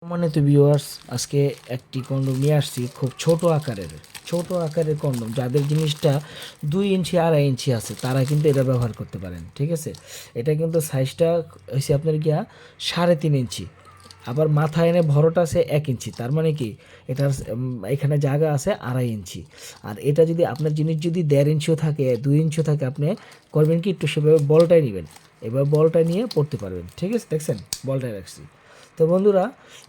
সম্মানিত ভিউয়ার্স, আজকে একটি কন্ডোম নিয়ে আসছি, খুব ছোট আকারের কন্ডোম। যাদের জিনিসটা 2 ইঞ্চি 2.5 ইঞ্চি আছে তারা কিন্তু এটা ব্যবহার করতে পারেন। ঠিক আছে, এটা কিন্তু সাইজটা হয়েছে আপনার গিয়া 3.5 ইঞ্চি, আবার মাথা এনে ভরটা আছে 1 ইঞ্চি। তার মানে কি এটার এখানে জায়গা আছে 2.5 ইঞ্চি। আর এটা যদি আপনার জিনিস যদি 1.5 ইঞ্চিও থাকে 2 ইঞ্চিও থাকে, আপনি করবেন কি একটু সেভাবে বলটাই নেবেন, এবার বলটা নিয়ে পড়তে পারবেন। ঠিক আছে, দেখছেন বলটাই রাখছি। তো বন্ধুরা,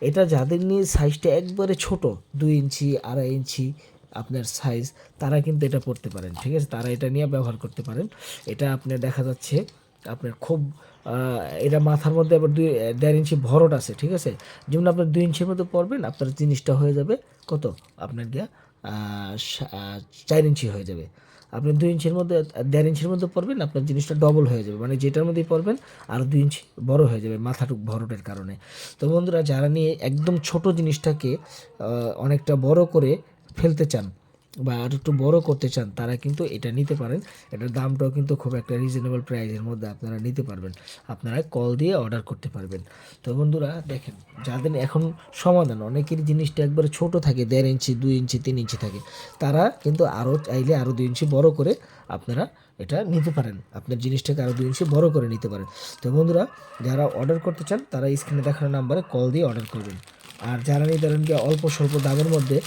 এটা যাদের নিয়ে সাইজটা একবারে ছোট, 2 ইঞ্চি 2.5 ইঞ্চি আপনার সাইজ, তারা কিন্তু এটা পড়তে পারেন। ঠিক আছে, তারা এটা নিয়ে ব্যবহার করতে পারেন। এটা আপনার দেখা যাচ্ছে আপনার খুব এটা মাথার মধ্যে আবার 1.5 ইঞ্চি ভরট আছে। ঠিক আছে, যেমন আপনার 2 ইঞ্চির মধ্যে পড়বেন, আপনার জিনিসটা হয়ে যাবে কত আপনার গিয়া 4 ইঞ্চি হয়ে যাবে। আপনি 2 ইঞ্চির মধ্যে 1.5 ইঞ্চির মধ্যে পড়বেন, আপনার জিনিসটা ডবল হয়ে যাবে, মানে যেটার মধ্যেই পড়বেন আর 2 ইঞ্চি বড় হয়ে যাবে মাথাটুক ভরটের কারণে। তো বন্ধুরা, যারা নিয়ে একদম ছোট জিনিসটাকে অনেকটা বড় করে ফেলতে চান বা আর একটু বড় করতে চান, তারা কিন্তু এটা নিতে পারেন। এটার দামটাও কিন্তু খুব একটা রিজনেবল প্রাইসের মধ্যে আপনারা নিতে পারবেন। আপনারা কল দিয়ে অর্ডার করতে পারবেন। তো বন্ধুরা দেখেন, যাদের এখন সমাধান, অনেকের জিনিসটা একবারে ছোট থাকে, 1.5 ইঞ্চি 2 ইঞ্চি 3 ইঞ্চি থাকে, তারা কিন্তু আরও চাইলে আরও 2 ইঞ্চি বড় করে আপনারা এটা নিতে পারেন, আপনার জিনিসটাকে আরও 2 ইঞ্চি বড় করে নিতে পারেন। তো বন্ধুরা, যারা অর্ডার করতে চান তারা স্ক্রিনে দেখানো নাম্বারে কল দিয়ে অর্ডার করবেন। আর যারা নিয়ে ধরেন কি অল্প স্বল্প দামের মধ্যে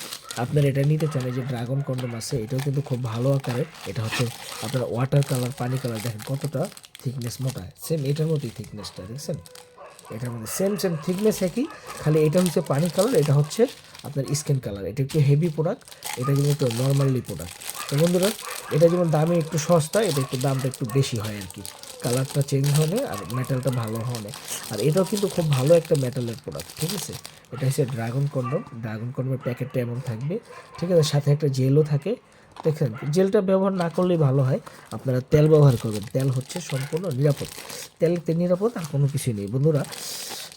আপনার এটা নিতে চান, এই যে ড্রাগন কন্ডোম আছে, এটাও কিন্তু খুব ভালো আকারের। এটা হচ্ছে আপনার ওয়াটার কালার, পানি কালার, দেখেন কতটা থিকনেস, মোটা, সেম এটার মতোই থিকনেসটা দেখছেন। এটার মধ্যে সেম থিকনেস একই, খালি এটা হচ্ছে পানি কালার, এটা হচ্ছে আপনার স্কিন কালার। এটা একটু হেভি প্রোডাক্ট, এটা কিন্তু একটু নর্মালি প্রোডাক্ট। তো বন্ধুরা, এটা যেমন দামে একটু সস্তা, এটা একটু দামটা একটু বেশি হয় আর কি, কালারটা চেঞ্জ হবে আর মেটালটা ভালো হবে। আর এটাও কিন্তু খুব ভালো একটা মেটালের প্রোডাক্ট। ঠিক আছে, এটা হচ্ছে ড্রাগন কন্ডমের প্যাকেটটা এমন থাকবে। ঠিক আছে, সাথে একটা জেলও থাকে। দেখেন, জেলটা ব্যবহার না করলেই ভালো হয়, আপনারা তেল ব্যবহার করবেন। তেল হচ্ছে সম্পূর্ণ নিরাপদ, তেলতে নিরাপদ আর কোনো কিছুই নেই। বন্ধুরা,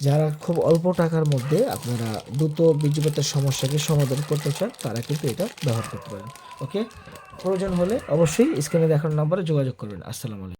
যারা খুব অল্প টাকার মধ্যে আপনারা দ্রুত বীর্যপাতের সমস্যাকে সমাধান করতে চান, তারা কিন্তু এটা ব্যবহার করতে পারেন। ওকে, প্রয়োজন হলে অবশ্যই স্ক্রিনে দেখানো নাম্বারে যোগাযোগ করবেন। আসসালামু আলাইকুম।